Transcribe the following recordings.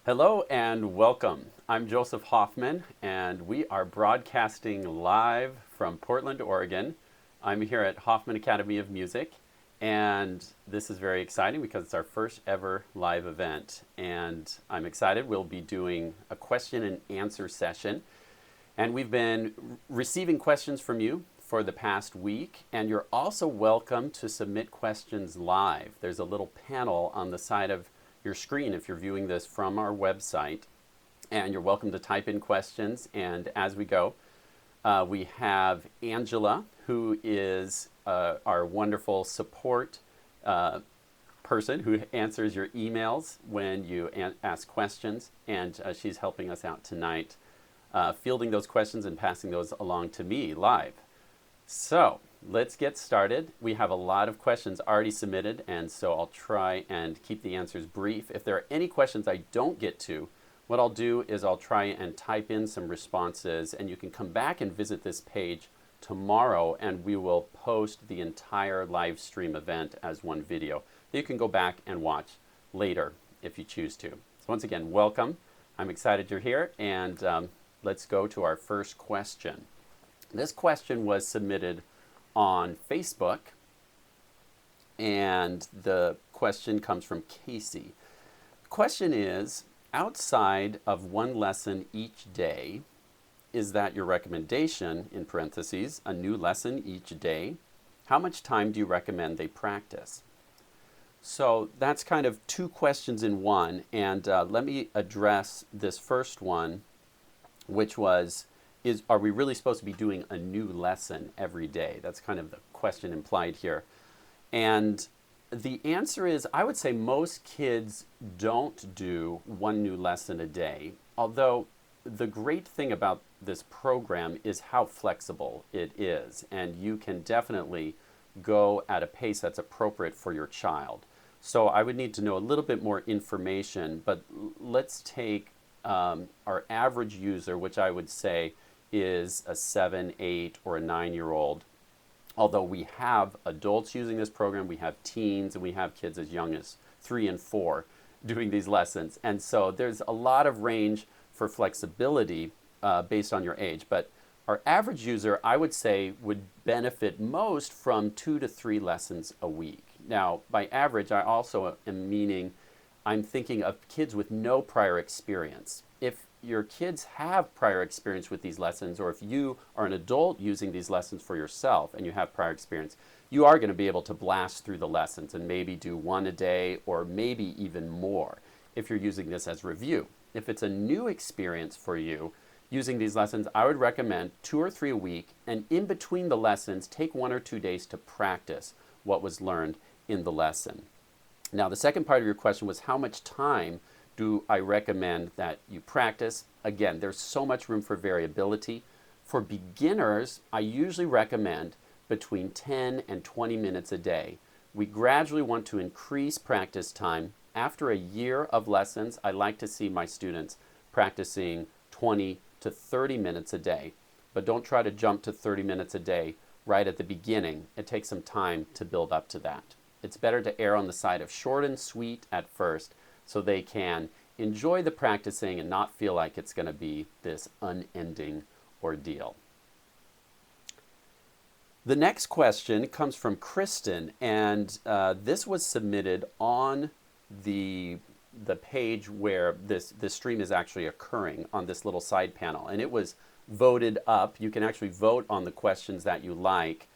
Hello and welcome. I'm Joseph Hoffman, and we are broadcasting live from Portland, Oregon. I'm here at Hoffman Academy of Music, and this is very exciting because it's our first ever live event. And I'm excited. We'll be doing a question and answer session. And we've been receiving questions from you for the past week, and you're also welcome to submit questions live. There's a little panel on the side of your screen if you're viewing this from our website, and you're welcome to type in questions. And as we go, we have Angela, who is our wonderful support person who answers your emails when you ask questions, and she's helping us out tonight, fielding those questions and passing those along to me live. So let's get started. We have a lot of questions already submitted, and so I'll try and keep the answers brief. If there are any questions I don't get to, what I'll do is I'll try and type in some responses, and you can come back and visit this page tomorrow, and we will post the entire live stream event as one video that you can go back and watch later if you choose to. So once again, welcome. I'm excited you're here, and let's go to our first question. This question was submitted on Facebook, and the question comes from Casey. The question is, outside of one lesson each day, is that your recommendation, in parentheses, a new lesson each day? How much time do you recommend they practice? So that's kind of two questions in one, and let me address this first one, which was, are we really supposed to be doing a new lesson every day? That's kind of the question implied here. And the answer is, I would say most kids don't do one new lesson a day, although the great thing about this program is how flexible it is, and you can definitely go at a pace that's appropriate for your child. So I would need to know a little bit more information, but let's take our average user, which I would say is a 7, 8, or a 9-year-old. Although we have adults using this program, we have teens, and we have kids as young as 3 and 4 doing these lessons. And so there's a lot of range for flexibility based on your age. But our average user, I would say, would benefit most from 2 to 3 lessons a week. Now, by average, I also am meaning I'm thinking of kids with no prior experience. If your kids have prior experience with these lessons, or if you are an adult using these lessons for yourself and you have prior experience, you are going to be able to blast through the lessons and maybe do one a day or maybe even more if you're using this as review. If it's a new experience for you using these lessons, I would recommend 2 or 3 a week, and in between the lessons, take 1 or 2 days to practice what was learned in the lesson. Now, the second part of your question was, how much time do I recommend that you practice? Again, there's so much room for variability. For beginners, I usually recommend between 10 and 20 minutes a day. We gradually want to increase practice time. After a year of lessons, I like to see my students practicing 20 to 30 minutes a day. But don't try to jump to 30 minutes a day right at the beginning. It takes some time to build up to that. It's better to err on the side of short and sweet at first, so they can enjoy the practicing and not feel like it's going to be this unending ordeal. The next question comes from Kristen, and this was submitted on the page where this stream is actually occurring on this little side panel, and it was voted up. You can actually vote on the questions that you like,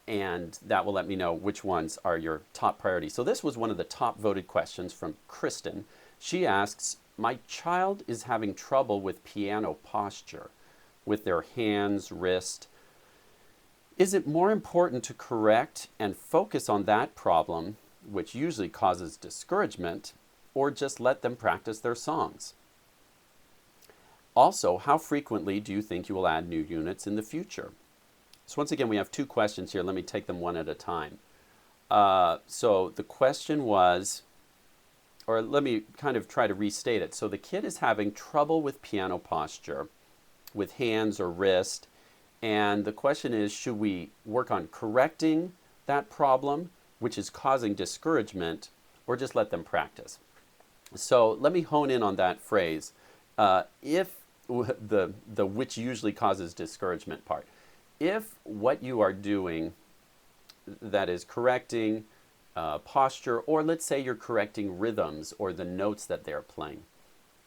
and that will let me know which ones are your top priority. So this was one of the top voted questions from Kristen. She asks, my child is having trouble with piano posture, with their hands, wrist. Is it more important to correct and focus on that problem, which usually causes discouragement, or just let them practice their songs? Also, how frequently do you think you will add new units in the future? So once again, we have 2 questions here. Let me take them one at a time. So the question was, or let me kind of try to restate it. So the kid is having trouble with piano posture, with hands or wrist, and the question is, should we work on correcting that problem, which is causing discouragement, or just let them practice? So let me hone in on that phrase. If the which usually causes discouragement part, if what you are doing, that is correcting posture, or let's say you're correcting rhythms or the notes that they're playing,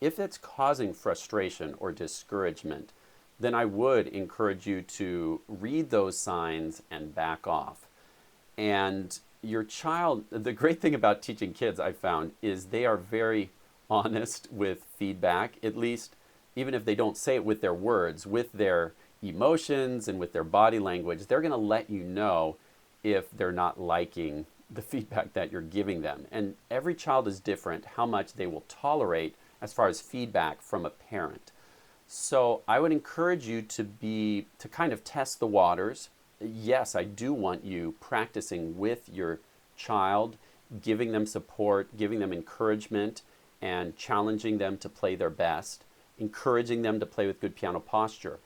if it's causing frustration or discouragement, then I would encourage you to read those signs and back off. And your child, the great thing about teaching kids, I found, is they are very honest with feedback, at least even if they don't say it with their words, with their emotions and with their body language. They're going to let you know if they're not liking the feedback that you're giving them. And every child is different, how much they will tolerate as far as feedback from a parent. So I would encourage you to kind of test the waters. Yes, I do want you practicing with your child, giving them support, giving them encouragement, and challenging them to play their best, encouraging them to play with good piano posture.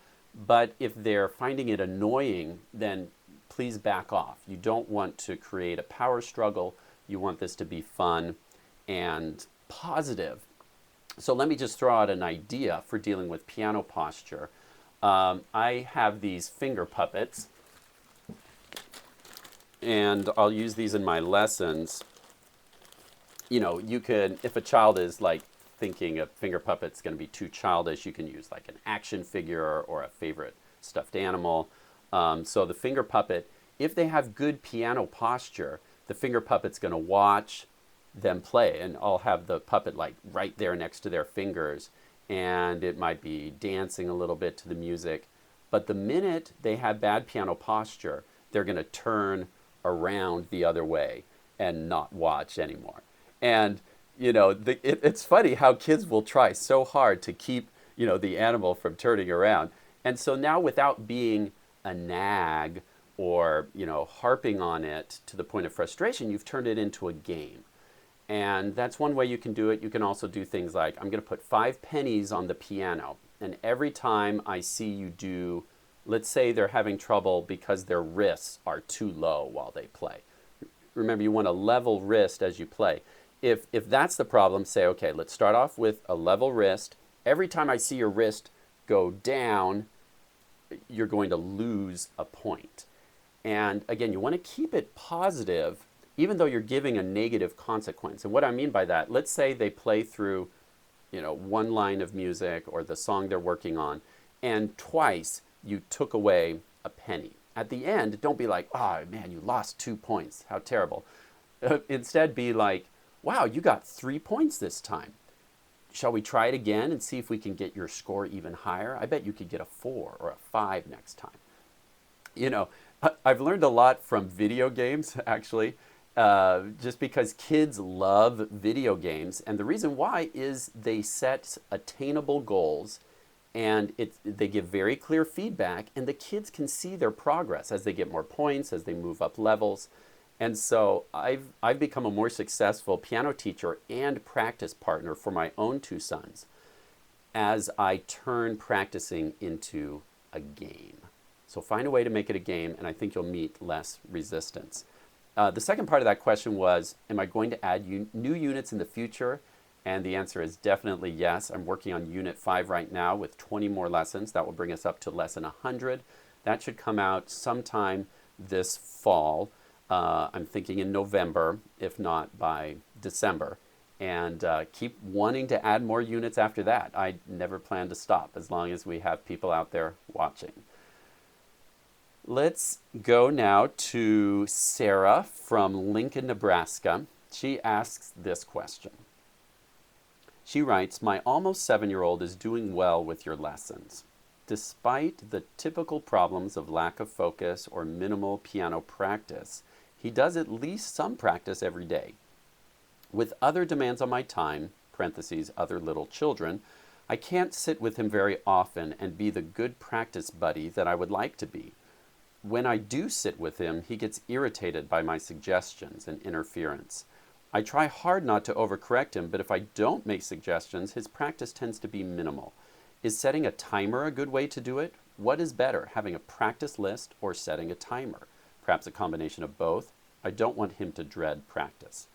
But if they're finding it annoying, then please back off. You don't want to create a power struggle. You want this to be fun and positive. So let me just throw out an idea for dealing with piano posture. I have these finger puppets, and I'll use these in my lessons. You know, you could, if a child is like thinking a finger puppet's going to be too childish, you can use like an action figure or a favorite stuffed animal. So the finger puppet, if they have good piano posture, the finger puppet's going to watch them play, and I'll have the puppet like right there next to their fingers, and it might be dancing a little bit to the music. But the minute they have bad piano posture, they're going to turn around the other way and not watch anymore. And you know, it's funny how kids will try so hard to keep, you know, the animal from turning around. And so now, without being a nag or, you know, harping on it to the point of frustration, you've turned it into a game. And that's one way you can do it. You can also do things like, I'm going to put 5 pennies on the piano, and every time I see you do, let's say they're having trouble because their wrists are too low while they play. Remember, you want a level wrist as you play. If that's the problem, say, okay, let's start off with a level wrist. Every time I see your wrist go down, you're going to lose a point. And again, you want to keep it positive, even though you're giving a negative consequence. And what I mean by that, let's say they play through, you know, one line of music or the song they're working on, and twice you took away a penny. At the end, don't be like, oh man, you lost 2 points. How terrible. Instead, be like, wow, you got 3 points this time. Shall we try it again and see if we can get your score even higher? I bet you could get a 4 or a 5 next time. You know, I've learned a lot from video games, actually, just because kids love video games. And the reason why is they set attainable goals, and they give very clear feedback, and the kids can see their progress as they get more points, as they move up levels. And so I've become a more successful piano teacher and practice partner for my own 2 sons as I turn practicing into a game. So find a way to make it a game, and I think you'll meet less resistance. The second part of that question was, am I going to add new units in the future? And the answer is definitely yes. I'm working on Unit 5 right now with 20 more lessons. That will bring us up to lesson 100. That should come out sometime this fall. I'm thinking in November, if not by December. And keep wanting to add more units after that. I never plan to stop as long as we have people out there watching. Let's go now to Sarah from Lincoln, Nebraska. She asks this question. She writes, my almost 7-year-old is doing well with your lessons. Despite the typical problems of lack of focus or minimal piano practice, he does at least some practice every day. With other demands on my time, parentheses, other little children, I can't sit with him very often and be the good practice buddy that I would like to be. When I do sit with him, he gets irritated by my suggestions and interference. I try hard not to overcorrect him, but if I don't make suggestions, his practice tends to be minimal. Is setting a timer a good way to do it? What is better, having a practice list or setting a timer? Perhaps a combination of both. I don't want him to dread practice.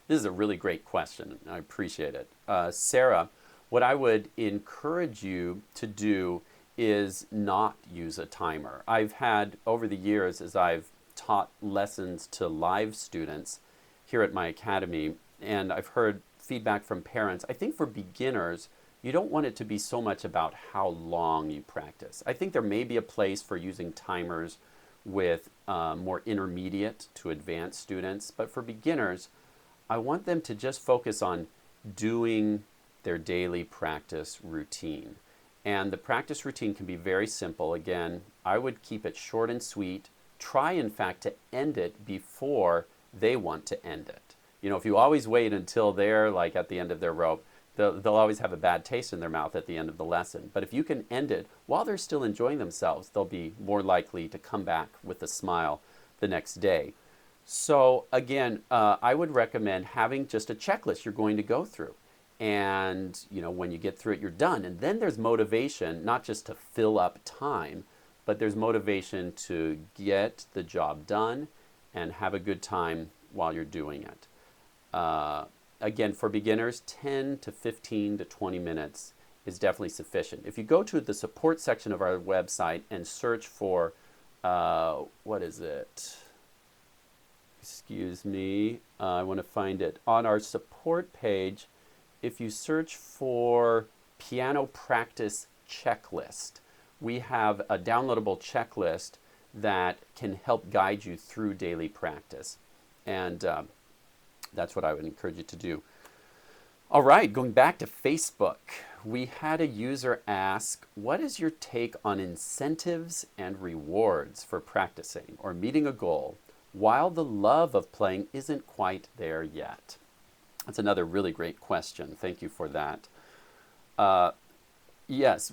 This is a really great question. I appreciate it. Sarah, what I would encourage you to do is not use a timer. I've had, over the years, as I've taught lessons to live students here at my academy, and I've heard feedback from parents. I think for beginners, you don't want it to be so much about how long you practice. I think there may be a place for using timers with more intermediate to advanced students, but for beginners, I want them to just focus on doing their daily practice routine. And the practice routine can be very simple. Again, I would keep it short and sweet. Try, in fact, to end it before they want to end it. You know, if you always wait until they're like at the end of their rope, they'll always have a bad taste in their mouth at the end of the lesson. But if you can end it while they're still enjoying themselves, they'll be more likely to come back with a smile the next day. So again, I would recommend having just a checklist you're going to go through. And you know, when you get through it, you're done. And then there's motivation, not just to fill up time, but there's motivation to get the job done and have a good time while you're doing it. Again, for beginners, 10 to 15 to 20 minutes is definitely sufficient. If you go to the support section of our website and search for, what is it? Excuse me, I want to find it. On our support page, if you search for piano practice checklist, we have a downloadable checklist that can help guide you through daily practice. And that's what I would encourage you to do. All right, going back to Facebook, we had a user ask, what is your take on incentives and rewards for practicing or meeting a goal while the love of playing isn't quite there yet? That's another really great question. Thank you for that. Yes,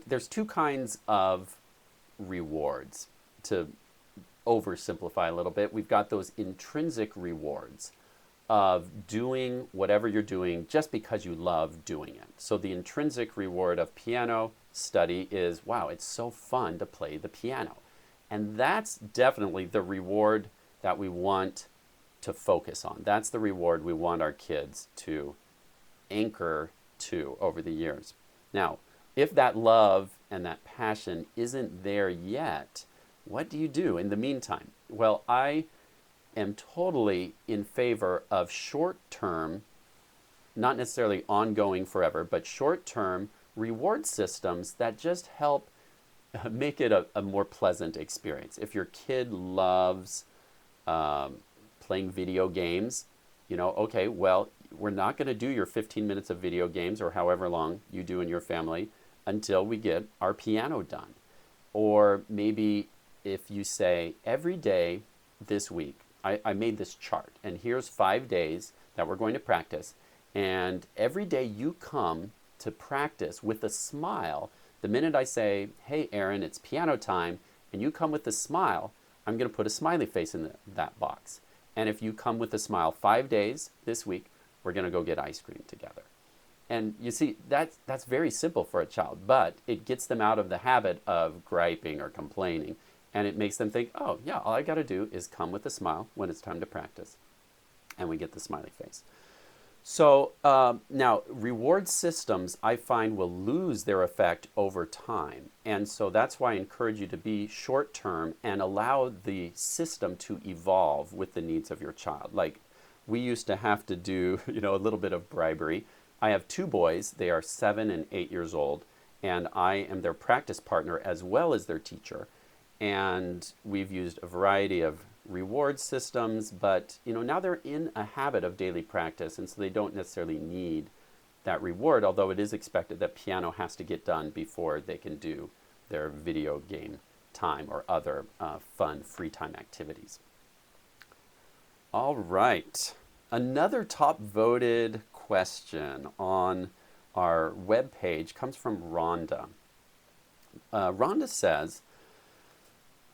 there's two kinds of rewards. To oversimplify a little bit, we've got those intrinsic rewards of doing whatever you're doing just because you love doing it. So the intrinsic reward of piano study is, wow, it's so fun to play the piano. And that's definitely the reward that we want to focus on. That's the reward we want our kids to anchor to over the years. Now, if that love and that passion isn't there yet, what do you do in the meantime? Well, I am totally in favor of short-term, not necessarily ongoing forever, but short-term reward systems that just help make it a more pleasant experience. If your kid loves playing video games, you know, okay, well, we're not going to do your 15 minutes of video games or however long you do in your family until we get our piano done. Or maybe if you say, every day this week, I made this chart, and here's 5 days that we're going to practice, and every day you come to practice with a smile. The minute I say, hey, Aaron, it's piano time, and you come with a smile, I'm going to put a smiley face in that box. And if you come with a smile 5 days this week, we're going to go get ice cream together. And you see, that's very simple for a child, but it gets them out of the habit of griping or complaining. And it makes them think, oh, yeah, all I got to do is come with a smile when it's time to practice. And we get the smiley face. So now, reward systems, I find, will lose their effect over time. And so that's why I encourage you to be short-term and allow the system to evolve with the needs of your child. Like, we used to have to do, you know, a little bit of bribery. I have 2 boys. They are 7 and 8 years old. And I am their practice partner as well as their teacher. And we've used a variety of reward systems, but you know, now they're in a habit of daily practice, and so they don't necessarily need that reward, although it is expected that piano has to get done before they can do their video game time or other fun free time activities. All right, another top voted question on our webpage comes from Rhonda. Rhonda says,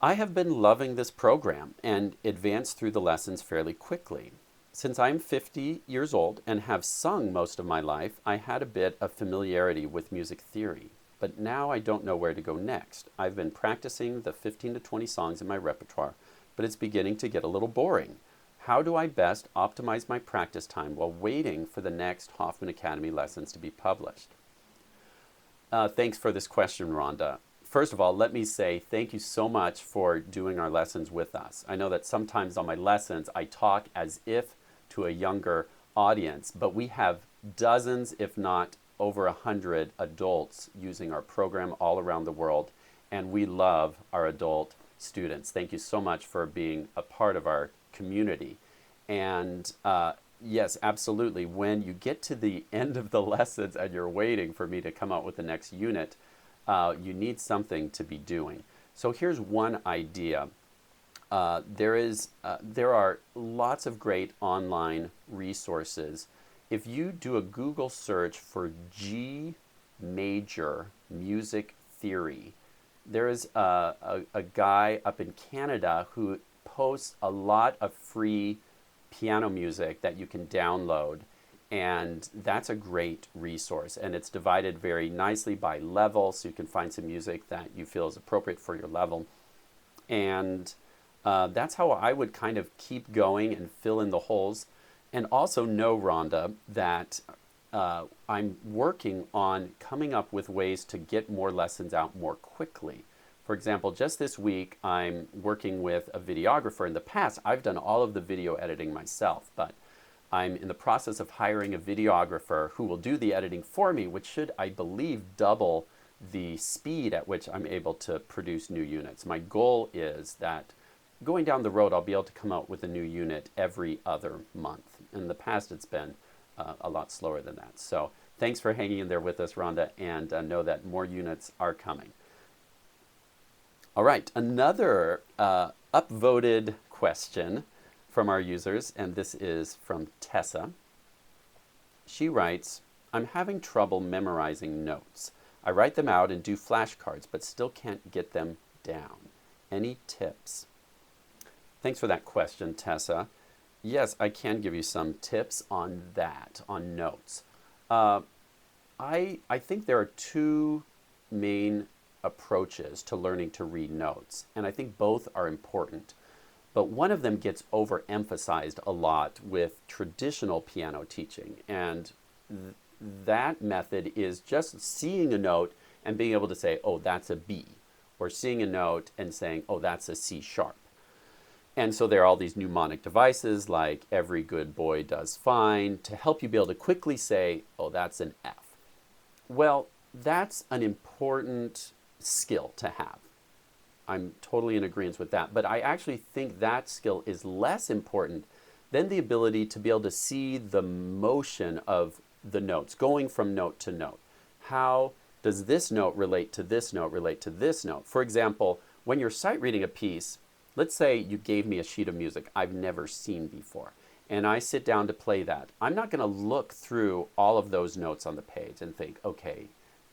I have been loving this program and advanced through the lessons fairly quickly. Since I'm 50 years old and have sung most of my life, I had a bit of familiarity with music theory, but now I don't know where to go next. I've been practicing the 15 to 20 songs in my repertoire, but it's beginning to get a little boring. How do I best optimize my practice time while waiting for the next Hoffman Academy lessons to be published? Thanks for this question, Rhonda. First of all, let me say thank you so much for doing our lessons with us. I know that sometimes on my lessons I talk as if to a younger audience, but we have dozens, if not over 100 adults using our program all around the world, and we love our adult students. Thank you so much for being a part of our community. And yes, absolutely, when you get to the end of the lessons and you're waiting for me to come out with the next unit, you need something to be doing. So here's one idea. There are lots of great online resources. If you do a Google search for G major music theory, there is a guy up in Canada who posts a lot of free piano music that you can download, and that's a great resource, and it's divided very nicely by level, so you can find some music that you feel is appropriate for your level. And that's how I would kind of keep going and fill in the holes. And also know, Rhonda, that I'm working on coming up with ways to get more lessons out more quickly. For example, just this week, I'm working with a videographer. In the past, I've done all of the video editing myself, but I'm in the process of hiring a videographer who will do the editing for me, which should, I believe, double the speed at which I'm able to produce new units. My goal is that going down the road, I'll be able to come out with a new unit every other month. In the past, it's been a lot slower than that. So thanks for hanging in there with us, Rhonda, and know that more units are coming. All right, another upvoted question from our users, and this is from Tessa. She writes, I'm having trouble memorizing notes. I write them out and do flashcards, but still can't get them down. Any tips? Thanks for that question, Tessa. Yes, I can give you some tips on that, on notes. I think there are two main approaches to learning to read notes, and I think both are important. But one of them gets overemphasized a lot with traditional piano teaching, and that method is just seeing a note and being able to say, oh, that's a B, or seeing a note and saying, oh, that's a C sharp. And so there are all these mnemonic devices like Every Good Boy Does Fine to help you be able to quickly say, oh, that's an F. Well, that's an important skill to have. I'm totally in agreement with that. But I actually think that skill is less important than the ability to be able to see the motion of the notes, going from note to note. How does this note relate to this note, relate to this note? For example, when you're sight reading a piece, let's say you gave me a sheet of music I've never seen before, and I sit down to play that. I'm not going to look through all of those notes on the page and think, okay,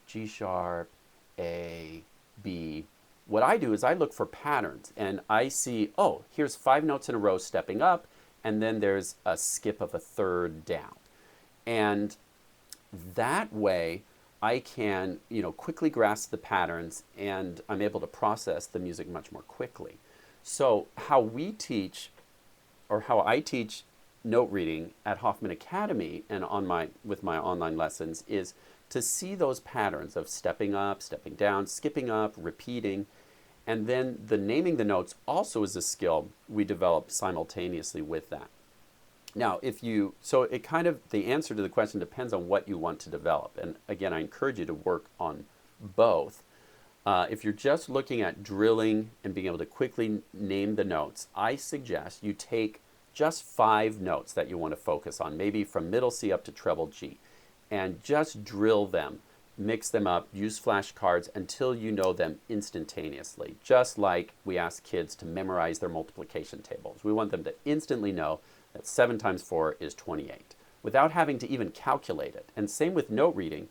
G sharp, A, B. What I do is I look for patterns, and I see, oh, here's 5 notes in a row stepping up, and then there's a skip of a third down. And that way, I can, quickly grasp the patterns, and I'm able to process the music much more quickly. So how we teach, or how I teach note reading at Hoffman Academy and with my online lessons, is to see those patterns of stepping up, stepping down, skipping up, repeating, and then the naming the notes also is a skill we develop simultaneously with that. Now, the answer to the question depends on what you want to develop. And again, I encourage you to work on both. If you're just looking at drilling and being able to quickly name the notes, I suggest you take just 5 notes that you want to focus on, maybe from middle C up to treble G, and just drill them, mix them up, use flashcards until you know them instantaneously, just like we ask kids to memorize their multiplication tables. We want them to instantly know that 7 times 4 is 28 without having to even calculate it. And same with note reading.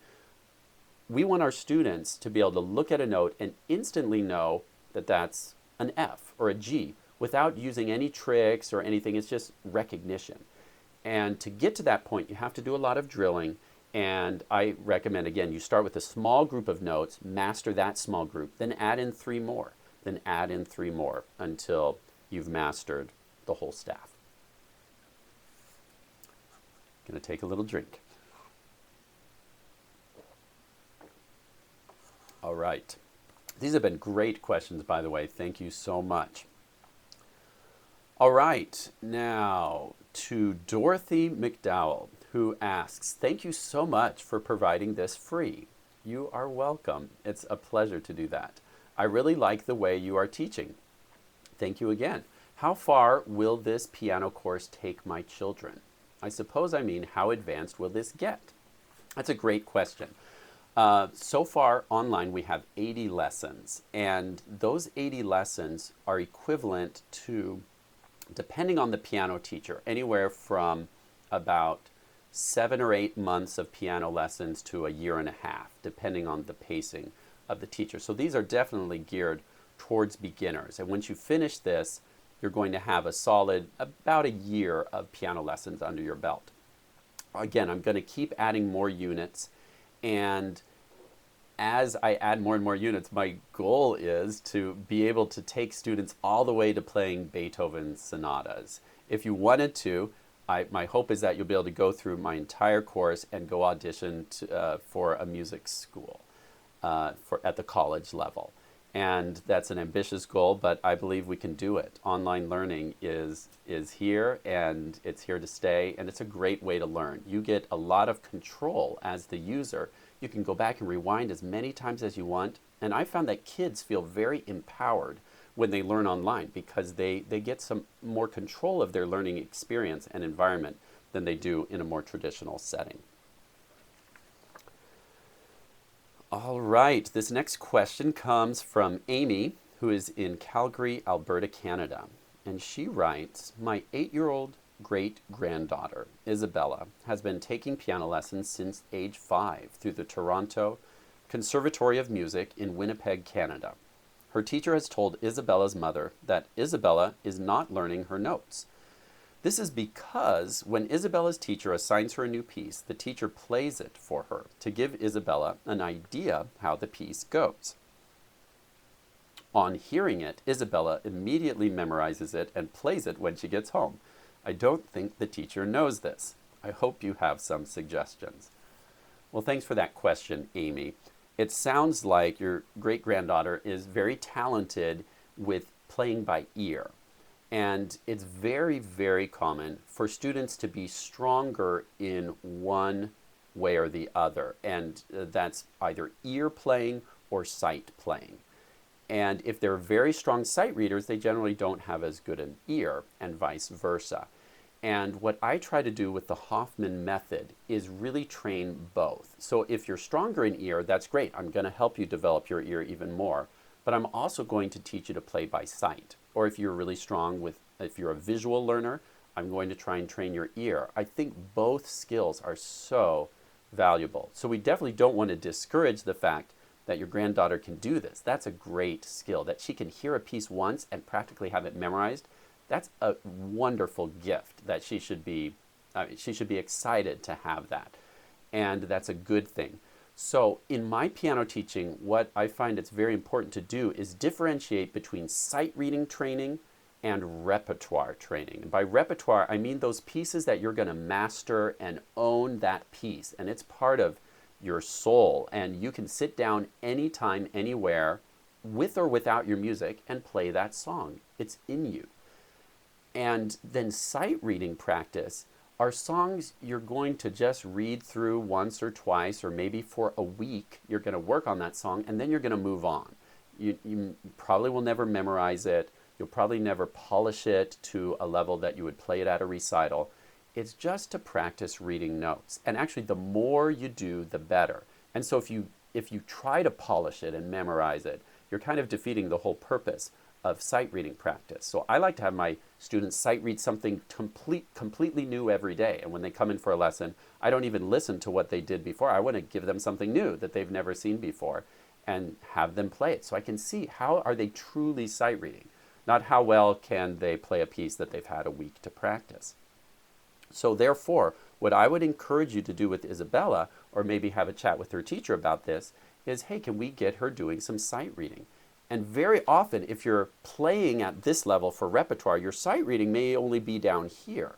We want our students to be able to look at a note and instantly know that that's an F or a G without using any tricks or anything. It's just recognition. And to get to that point, you have to do a lot of drilling. And I recommend, again, you start with a small group of notes, master that small group, then add in 3 more, then add in 3 more until you've mastered the whole staff. Going to take a little drink. All right. These have been great questions, by the way. Thank you so much. All right, now to Dorothy McDowell, who asks, thank you so much for providing this free. You are welcome. It's a pleasure to do that. I really like the way you are teaching. Thank you again. How far will this piano course take my children? I suppose I mean, how advanced will this get? That's a great question. So far online we have 80 lessons, and those 80 lessons are equivalent to, depending on the piano teacher, anywhere from about 7 or 8 months of piano lessons to a year and a half, depending on the pacing of the teacher. So these are definitely geared towards beginners, and once you finish this, you're going to have a solid about a year of piano lessons under your belt. Again, I'm going to keep adding more units, and as I add more and more units, my goal is to be able to take students all the way to playing Beethoven sonatas. If you wanted to, my hope is that you'll be able to go through my entire course and go audition for a music school at the college level. And that's an ambitious goal, but I believe we can do it. Online learning is here, and it's here to stay, and it's a great way to learn. You get a lot of control as the user. You can go back and rewind as many times as you want, and I found that kids feel very empowered when they learn online because they get some more control of their learning experience and environment than they do in a more traditional setting. All right, this next question comes from Amy, who is in Calgary, Alberta, Canada. And she writes, my 8-year-old great-granddaughter, Isabella, has been taking piano lessons since age 5 through the Toronto Conservatory of Music in Winnipeg, Canada. Her teacher has told Isabella's mother that Isabella is not learning her notes. This is because when Isabella's teacher assigns her a new piece, the teacher plays it for her to give Isabella an idea how the piece goes. On hearing it, Isabella immediately memorizes it and plays it when she gets home. I don't think the teacher knows this. I hope you have some suggestions. Well, thanks for that question, Amy. It sounds like your great-granddaughter is very talented with playing by ear. And it's very, very common for students to be stronger in one way or the other. And that's either ear playing or sight playing. And if they're very strong sight readers, they generally don't have as good an ear, and vice versa. And what I try to do with the Hoffman method is really train both. So if you're stronger in ear, that's great. I'm going to help you develop your ear even more. But I'm also going to teach you to play by sight. Or if you're really strong if you're a visual learner, I'm going to try and train your ear. I think both skills are so valuable. So we definitely don't want to discourage the fact that your granddaughter can do this. That's a great skill, that she can hear a piece once and practically have it memorized. That's a wonderful gift that she should be excited to have that. And that's a good thing. So in my piano teaching, what I find it's very important to do is differentiate between sight reading training and repertoire training. And by repertoire, I mean those pieces that you're going to master and own that piece. And it's part of your soul. And you can sit down anytime, anywhere, with or without your music, and play that song. It's in you. And then sight reading practice are songs you're going to just read through once or twice, or maybe for a week. You're going to work on that song, and then you're going to move on. You probably will never memorize it. You'll probably never polish it to a level that you would play it at a recital. It's just to practice reading notes. And actually, the more you do, the better. And so if you try to polish it and memorize it, you're kind of defeating the whole purpose of sight reading practice. So I like to have my students sight read something completely new every day. And when they come in for a lesson, I don't even listen to what they did before. I want to give them something new that they've never seen before and have them play it so I can see how are they truly sight reading, not how well can they play a piece that they've had a week to practice. So therefore, what I would encourage you to do with Isabella, or maybe have a chat with her teacher about this, is, hey, can we get her doing some sight reading? And very often, if you're playing at this level for repertoire, your sight reading may only be down here.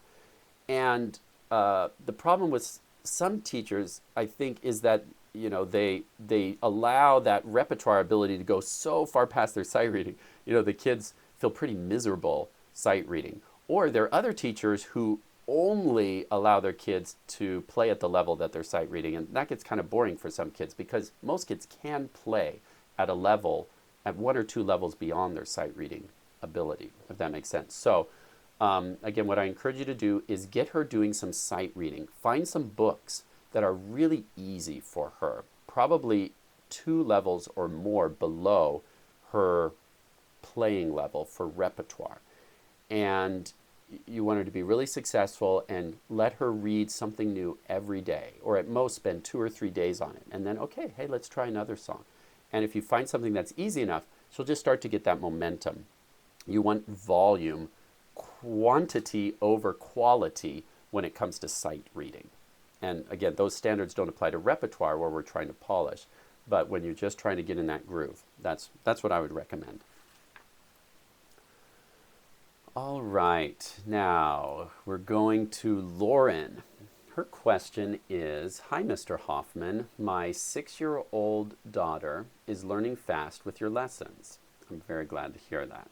And the problem with some teachers, I think, is that they allow that repertoire ability to go so far past their sight reading. The kids feel pretty miserable sight reading. Or there are other teachers who only allow their kids to play at the level that they're sight reading, and that gets kind of boring for some kids because most kids can play at a level, at one or two levels beyond their sight reading ability, if that makes sense. So again, what I encourage you to do is get her doing some sight reading. Find some books that are really easy for her, probably two levels or more below her playing level for repertoire. And you want her to be really successful and let her read something new every day, or at most spend 2 or 3 days on it. And then, okay, hey, let's try another song. And if you find something that's easy enough, she'll just start to get that momentum. You want volume, quantity over quality when it comes to sight reading. And again, those standards don't apply to repertoire where we're trying to polish, but when you're just trying to get in that groove, that's what I would recommend. All right, now we're going to Lauren. Her question is, hi, Mr. Hoffman. My 6-year-old daughter is learning fast with your lessons. I'm very glad to hear that.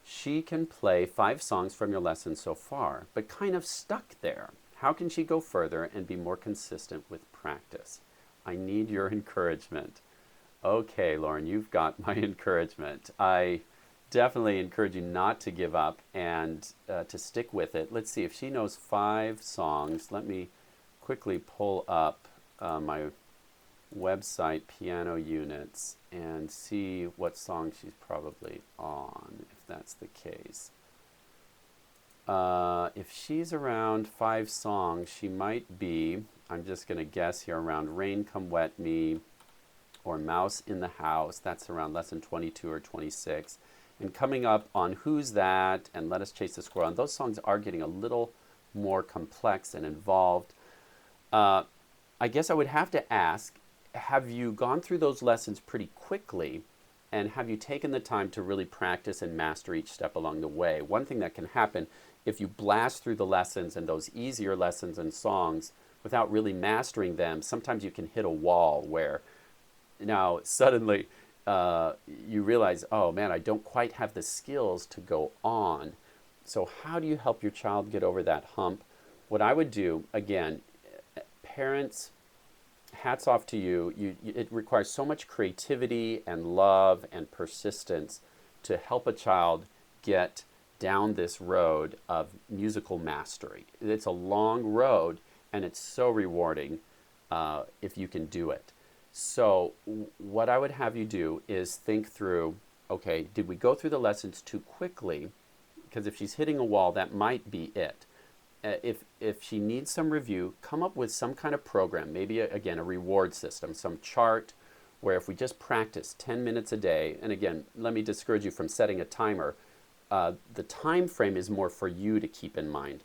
She can play 5 songs from your lessons so far, but kind of stuck there. How can she go further and be more consistent with practice? I need your encouragement. Okay, Lauren, you've got my encouragement. I definitely encourage you not to give up and to stick with it. Let's see if she knows 5 songs. Let me quickly pull up my website, Piano Units, and see what song she's probably on, if that's the case. If she's around 5 songs, she might be, I'm just going to guess here, around Rain Come Wet Me or Mouse in the House. That's around lesson 22 or 26. And coming up on Who's That and Let Us Chase the Squirrel. And those songs are getting a little more complex and involved. I guess I would have to ask, have you gone through those lessons pretty quickly? And have you taken the time to really practice and master each step along the way? One thing that can happen if you blast through the lessons and those easier lessons and songs without really mastering them, sometimes you can hit a wall where now suddenly you realize, oh man, I don't quite have the skills to go on. So how do you help your child get over that hump? What I would do, again, parents, hats off to you. It requires so much creativity and love and persistence to help a child get down this road of musical mastery. It's a long road, and it's so rewarding if you can do it. So what I would have you do is think through, okay, did we go through the lessons too quickly? Because if she's hitting a wall, that might be it. If she needs some review, come up with some kind of program, maybe again a reward system, some chart where if we just practice 10 minutes a day, and again, let me discourage you from setting a timer. The time frame is more for you to keep in mind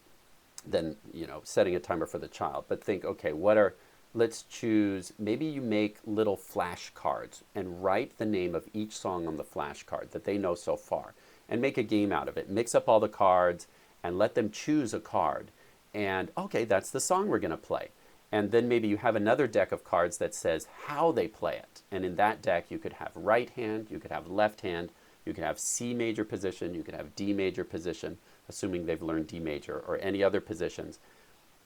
than setting a timer for the child. But think, okay, let's choose, maybe you make little flashcards and write the name of each song on the flashcard that they know so far and make a game out of it. Mix up all the cards and let them choose a card. And okay, that's the song we're going to play. And then maybe you have another deck of cards that says how they play it. And in that deck, you could have right hand, you could have left hand, you could have C major position, you could have D major position, assuming they've learned D major, or any other positions.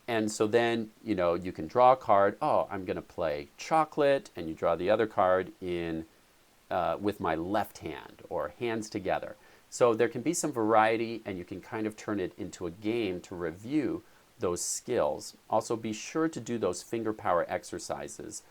And so then, you can draw a card. Oh, I'm going to play chocolate, and you draw the other card in with my left hand, or hands together. So there can be some variety, and you can kind of turn it into a game to review those skills. Also, be sure to do those finger power exercises.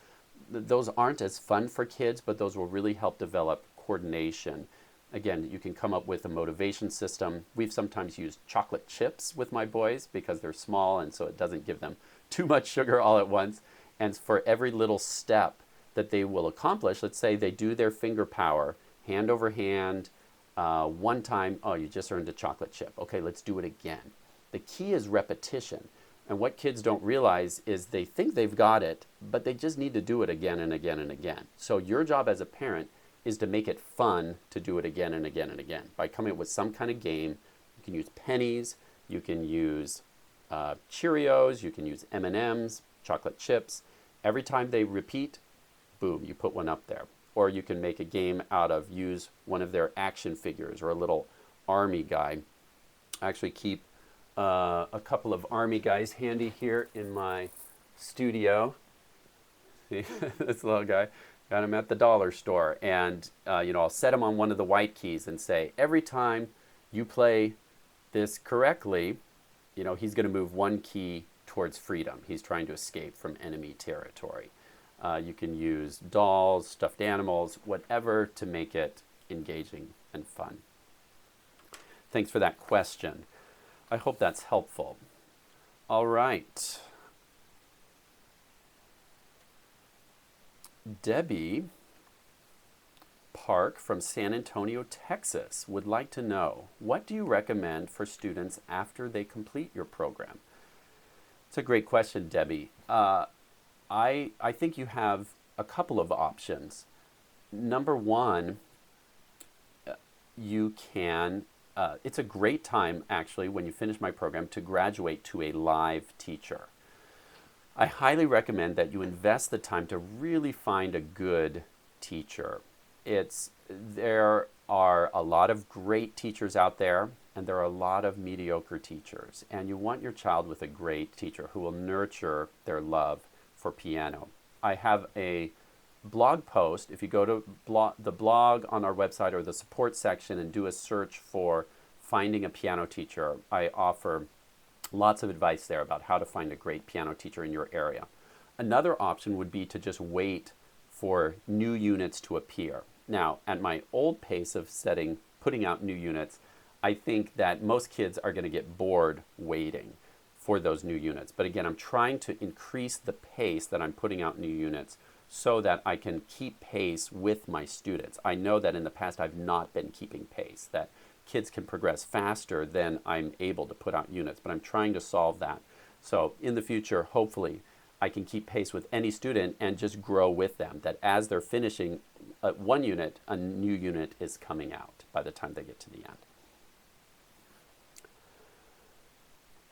Those aren't as fun for kids, but those will really help develop coordination. Again, you can come up with a motivation system. We've sometimes used chocolate chips with my boys because they're small, and so it doesn't give them too much sugar all at once. And for every little step that they will accomplish, let's say they do their finger power, hand over hand, one time, oh, you just earned a chocolate chip. Okay, let's do it again. The key is repetition. And what kids don't realize is they think they've got it, but they just need to do it again and again and again. So your job as a parent is to make it fun to do it again and again and again by coming up with some kind of game. You can use pennies, you can use Cheerios, you can use M&Ms, chocolate chips. Every time they repeat, boom, you put one up there. Or you can make a game out of use one of their action figures or a little army guy. I actually keep a couple of army guys handy here in my studio. See, this little guy, got him at the dollar store. And, I'll set him on one of the white keys and say, every time you play this correctly, he's going to move one key towards freedom. He's trying to escape from enemy territory. You can use dolls, stuffed animals, whatever to make it engaging and fun. Thanks for that question. I hope that's helpful. All right. Debbie Park from San Antonio, Texas would like to know, what do you recommend for students after they complete your program? It's a great question, Debbie. I think you have a couple of options. Number one, you can, it's a great time actually when you finish my program to graduate to a live teacher. I highly recommend that you invest the time to really find a good teacher. There are a lot of great teachers out there, and there are a lot of mediocre teachers. And you want your child with a great teacher who will nurture their love for piano. I have a blog post. If you go to the blog on our website or the support section and do a search for finding a piano teacher, I offer lots of advice there about how to find a great piano teacher in your area. Another option would be to just wait for new units to appear. Now, at my old pace of putting out new units, I think that most kids are going to get bored waiting for those new units. But again, I'm trying to increase the pace that I'm putting out new units so that I can keep pace with my students. I know that in the past I've not been keeping pace, that kids can progress faster than I'm able to put out units, but I'm trying to solve that. So in the future, hopefully, I can keep pace with any student and just grow with them, that as they're finishing one unit, a new unit is coming out by the time they get to the end.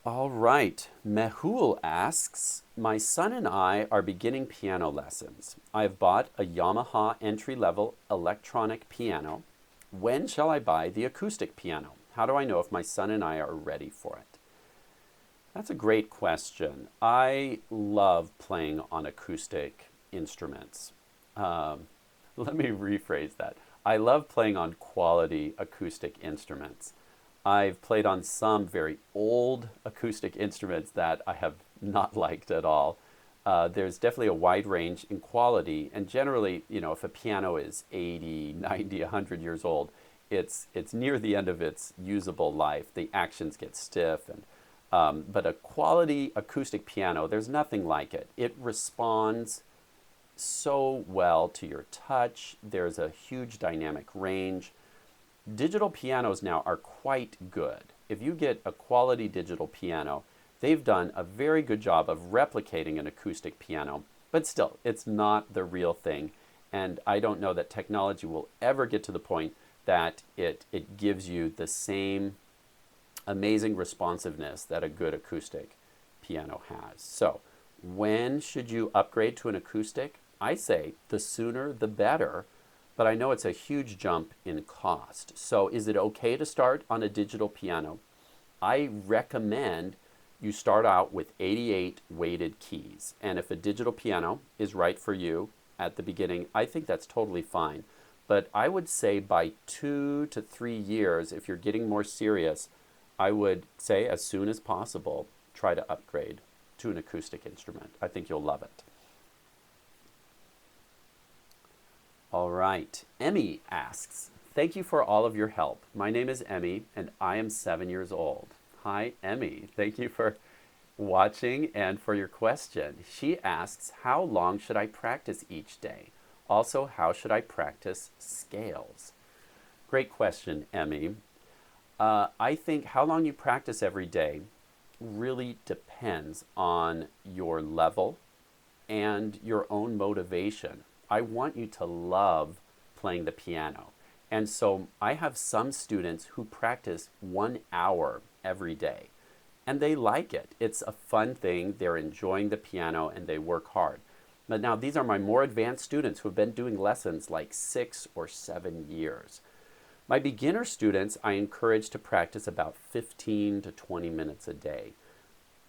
All right, Mehul asks, my son and I are beginning piano lessons. I have bought a Yamaha entry-level electronic piano. When shall I buy the acoustic piano? How do I know if my son and I are ready for it? That's a great question. I love playing on acoustic instruments. Let me rephrase that. I love playing on quality acoustic instruments. I've played on some very old acoustic instruments that I have not liked at all. There's definitely a wide range in quality, and generally, if a piano is 80, 90, 100 years old, it's near the end of its usable life. The actions get stiff, but a quality acoustic piano, there's nothing like it. It responds so well to your touch. There's a huge dynamic range. Digital pianos now are quite good. If you get a quality digital piano, they've done a very good job of replicating an acoustic piano, but still, it's not the real thing. And I don't know that technology will ever get to the point that it gives you the same amazing responsiveness that a good acoustic piano has. So when should you upgrade to an acoustic? I say the sooner the better, but I know it's a huge jump in cost. So is it okay to start on a digital piano? I recommend you start out with 88 weighted keys. And if a digital piano is right for you at the beginning, I think that's totally fine. But I would say by 2 to 3 years, if you're getting more serious, I would say as soon as possible, try to upgrade to an acoustic instrument. I think you'll love it. All right, Emmy asks, thank you for all of your help. My name is Emmy and I am 7 years old. Hi, Emmy. Thank you for watching and for your question. She asks, how long should I practice each day? Also, how should I practice scales? Great question, Emmy. I think how long you practice every day really depends on your level and your own motivation. I want you to love playing the piano. And so I have some students who practice 1 hour every day. and they like it. It's a fun thing. They're enjoying the piano and they work hard. But now these are my more advanced students who have been doing lessons like 6 or 7 years. My beginner students, I encourage to practice about 15 to 20 minutes a day.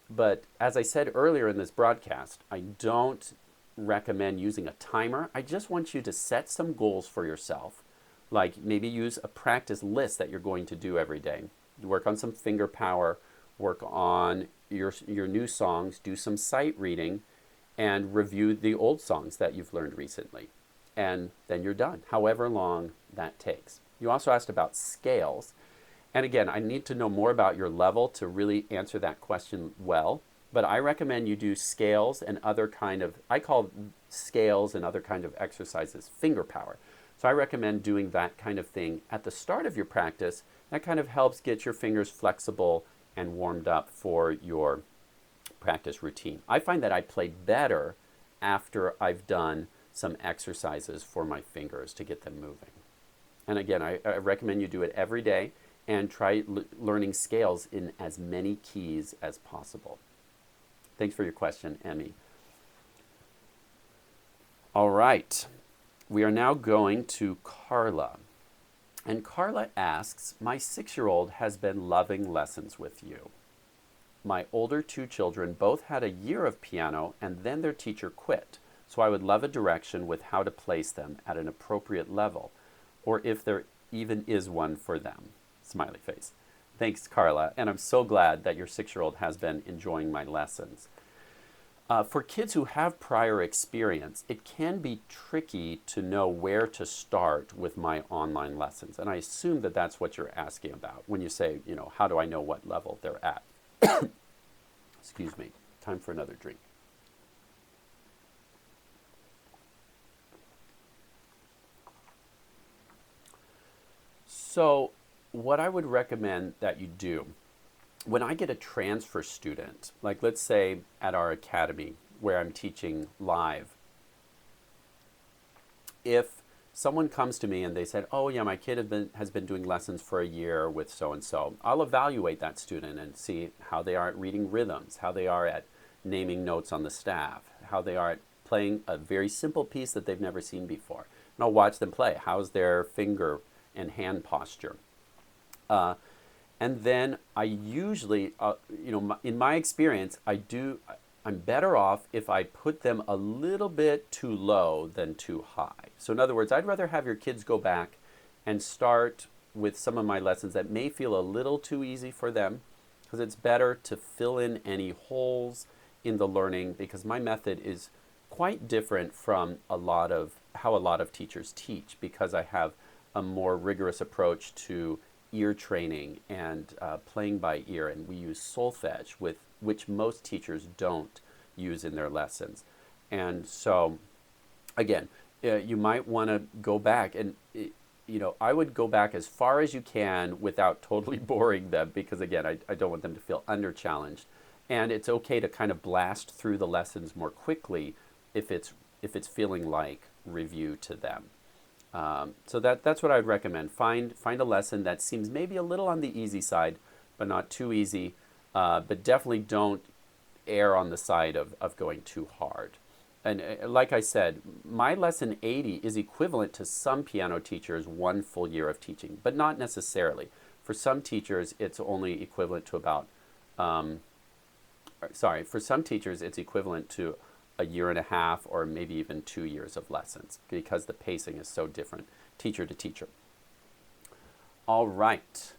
But as I said earlier in this broadcast, I don't recommend using a timer. I just want you to set some goals for yourself, like maybe use a practice list that you're going to do every day. Work on some finger power, work on your new songs, do some sight reading, and review the old songs that you've learned recently. And then you're done, however long that takes. You also asked about scales. And again, I need to know more about your level to really answer that question well. But I recommend you do scales and other kind of, I call scales and other kind of exercises finger power. So I recommend doing that kind of thing at the start of your practice. That kind of helps get your fingers flexible and warmed up for your practice routine. I find that I play better after I've done some exercises for my fingers to get them moving. And again, I recommend you do it every day and try learning scales in as many keys as possible. Thanks for your question, Emmy. All right, we are now going to Carla. And Carla asks, my 6-year-old has been loving lessons with you. My older 2 children both had a year of piano and then their teacher quit. So I would love a direction with how to place them at an appropriate level, or if there even is one for them. Smiley face. Thanks, Carla. And I'm so glad that your 6-year-old has been enjoying my lessons. For kids who have prior experience, it can be tricky to know where to start with my online lessons. And I assume that that's what you're asking about when you say, how do I know what level they're at? Excuse me. Time for another drink. So what I would recommend that you do, when I get a transfer student, like let's say at our academy where I'm teaching live, if someone comes to me and they said, oh yeah, my kid has been doing lessons for a year with so-and-so, I'll evaluate that student and see how they are at reading rhythms, how they are at naming notes on the staff, how they are at playing a very simple piece that they've never seen before. And I'll watch them play. How's their finger and hand posture? And then I usually, in my experience, I'm better off if I put them a little bit too low than too high. So in other words, I'd rather have your kids go back and start with some of my lessons that may feel a little too easy for them, because it's better to fill in any holes in the learning, because my method is quite different from how a lot of teachers teach, because I have a more rigorous approach to ear training and playing by ear, and we use solfege, which most teachers don't use in their lessons. And so, again, you might want to go back, and I would go back as far as you can without totally boring them, because again, I don't want them to feel under-challenged. And it's okay to kind of blast through the lessons more quickly if it's feeling like review to them. So that's what I would recommend. Find a lesson that seems maybe a little on the easy side, but not too easy. But definitely don't err on the side of going too hard. And like I said, my lesson 80 is equivalent to some piano teachers' 1 full year of teaching, but not necessarily. For some teachers, it's only equivalent to about, for some teachers, it's equivalent to a year and a half or maybe even 2 years of lessons, because the pacing is so different teacher to teacher. All right.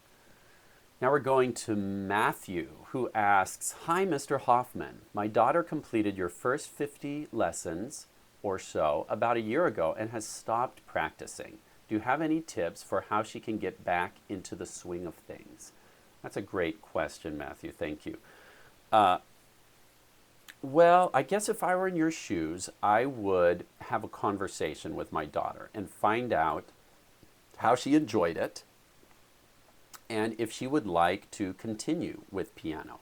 Now we're going to Matthew, who asks, hi, Mr. Hoffman. My daughter completed your first 50 lessons or so about a year ago and has stopped practicing. Do you have any tips for how she can get back into the swing of things? That's a great question, Matthew. Thank you. Well, I guess if I were in your shoes, I would have a conversation with my daughter and find out how she enjoyed it and if she would like to continue with piano.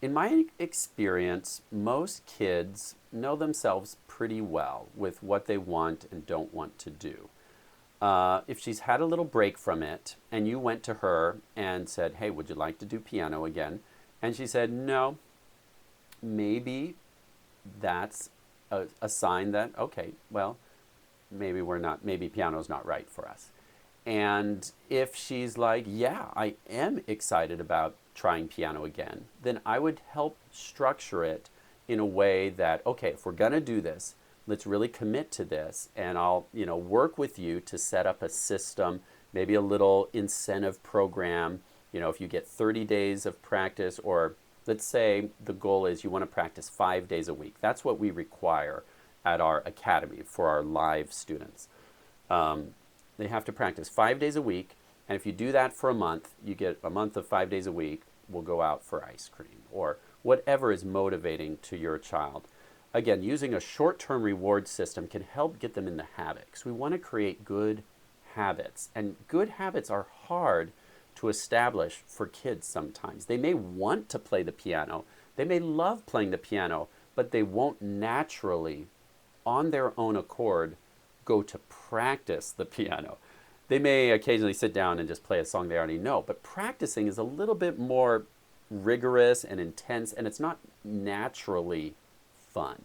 In my experience, most kids know themselves pretty well with what they want and don't want to do. If she's had a little break from it and you went to her and said, hey, would you like to do piano again? And she said, no, maybe that's a sign that, okay, well, maybe piano's not right for us. And if she's like, yeah, I am excited about trying piano again, then I would help structure it in a way that, okay, if we're going to do this, let's really commit to this, and I'll, work with you to set up a system, maybe a little incentive program. If you get 30 days of practice, or let's say the goal is you want to practice 5 days a week. That's what we require at our academy for our live students. They have to practice 5 days a week, and if you do that for a month, you get a month of 5 days a week. We'll go out for ice cream or whatever is motivating to your child. Again, using a short-term reward system can help get them in the habit, because we want to create good habits, and good habits are hard to establish for kids sometimes. They may want to play the piano, they may love playing the piano, but they won't naturally, on their own accord, go to practice the piano. They may occasionally sit down and just play a song they already know, but practicing is a little bit more rigorous and intense, and it's not naturally fun.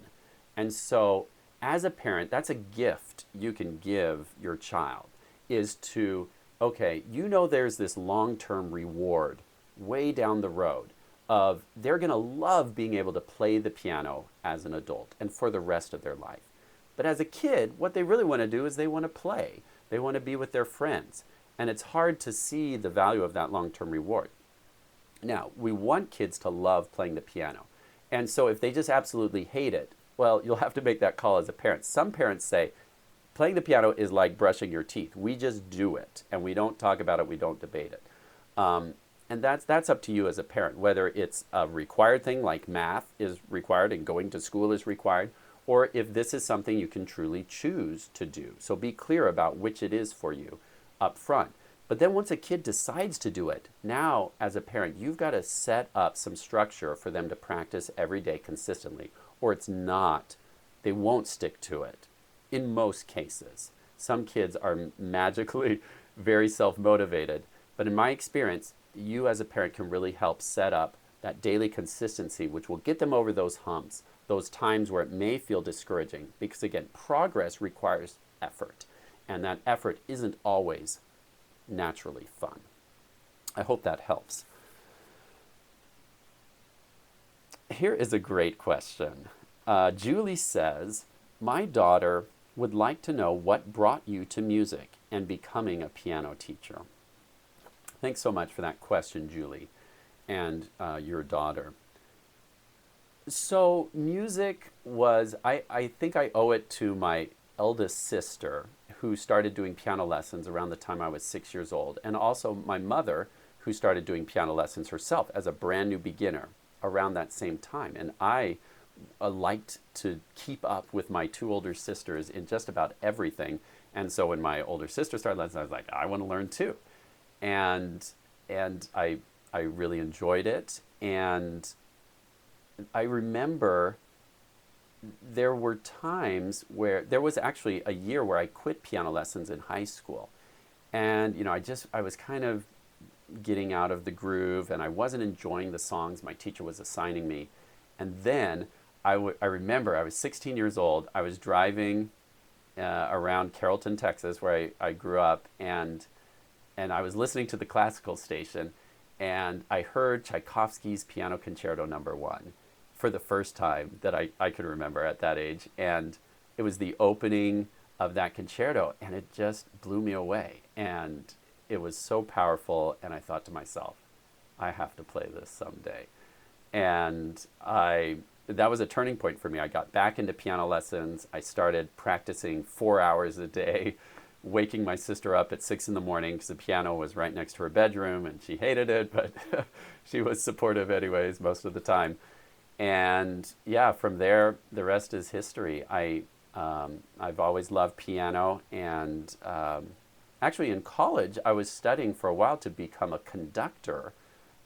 And so, as a parent, that's a gift you can give your child, is to, okay, there's this long-term reward way down the road of they're going to love being able to play the piano as an adult and for the rest of their life. But as a kid, what they really want to do is they want to play. They want to be with their friends. And it's hard to see the value of that long-term reward. Now, we want kids to love playing the piano. And so if they just absolutely hate it, well, you'll have to make that call as a parent. Some parents say, playing the piano is like brushing your teeth. We just do it, and we don't talk about it, we don't debate it. And that's up to you as a parent, whether it's a required thing like math is required and going to school is required, or if this is something you can truly choose to do. So be clear about which it is for you up front. But then once a kid decides to do it, now as a parent, you've got to set up some structure for them to practice every day consistently, or they won't stick to it in most cases. Some kids are magically very self-motivated, but in my experience, you as a parent can really help set up that daily consistency, which will get them over those humps, those times where it may feel discouraging, because again, progress requires effort, and that effort isn't always naturally fun. I hope that helps. Here is a great question. Julie says, my daughter would like to know what brought you to music and becoming a piano teacher. Thanks so much for that question, Julie, and your daughter. So music was, I think I owe it to my eldest sister, who started doing piano lessons around the time I was 6 years old, and also my mother, who started doing piano lessons herself as a brand new beginner around that same time. And I liked to keep up with my two older sisters in just about everything. And so when my older sister started lessons, I was like, I want to learn too. And I really enjoyed it. And I remember there were times where there was actually a year where I quit piano lessons in high school. And, I was kind of getting out of the groove, and I wasn't enjoying the songs my teacher was assigning me. And then I remember I was 16 years old. I was driving around Carrollton, Texas, where I grew up, and I was listening to the classical station, and I heard Tchaikovsky's Piano Concerto No. 1 for the first time that I could remember at that age. And it was the opening of that concerto, and it just blew me away. And it was so powerful, and I thought to myself, I have to play this someday. And that was a turning point for me. I got back into piano lessons. I started practicing 4 hours a day, waking my sister up at 6 in the morning because the piano was right next to her bedroom, and she hated it, but she was supportive anyways most of the time. And yeah, from there, the rest is history. I've always loved piano, and actually in college, I was studying for a while to become a conductor.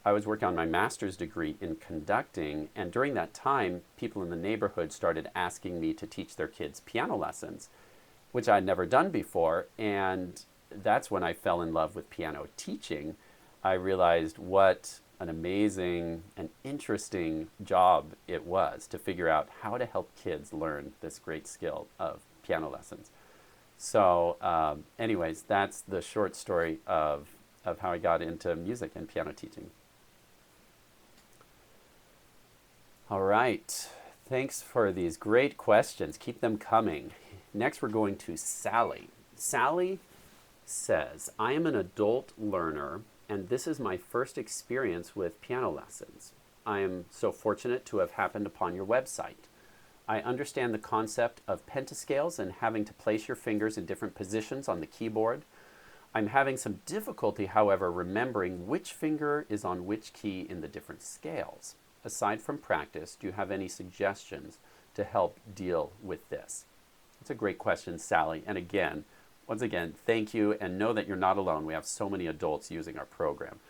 I was working on my master's degree in conducting, and during that time, people in the neighborhood started asking me to teach their kids piano lessons, which I'd never done before, and that's when I fell in love with piano teaching. I realized what an amazing and interesting job it was to figure out how to help kids learn this great skill of piano lessons. So anyways, that's the short story of how I got into music and piano teaching. All right. Thanks for these great questions. Keep them coming. Next, we're going to Sally. Sally says, I am an adult learner, and this is my first experience with piano lessons. I am so fortunate to have happened upon your website. I understand the concept of pentascales and having to place your fingers in different positions on the keyboard. I'm having some difficulty, however, remembering which finger is on which key in the different scales. Aside from practice, do you have any suggestions to help deal with this? That's a great question, Sally. And again, once again, thank you, and know that you're not alone. We have so many adults using our program.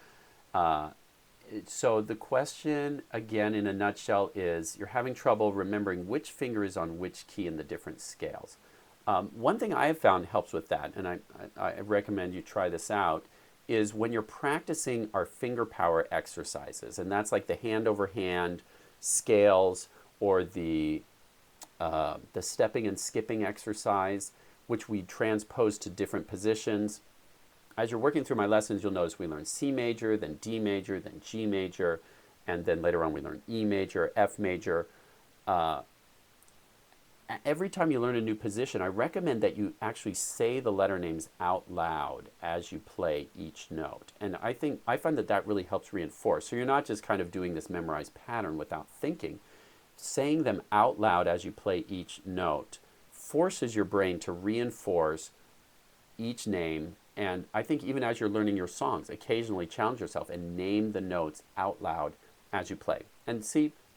So the question, again, in a nutshell, is you're having trouble remembering which finger is on which key in the different scales. One thing I have found helps with that, and I recommend you try this out, is when you're practicing our finger power exercises, and that's like the hand over hand scales or the stepping and skipping exercise, which we transpose to different positions. As you're working through my lessons, you'll notice we learn C major, then D major, then G major, and then later on we learn E major, F major. Every time you learn a new position, I recommend that you actually say the letter names out loud as you play each note. And I find that really helps reinforce. So you're not just kind of doing this memorized pattern without thinking. Saying them out loud as you play each note forces your brain to reinforce each name. And I think even as you're learning your songs, occasionally challenge yourself and name the notes out loud as you play. And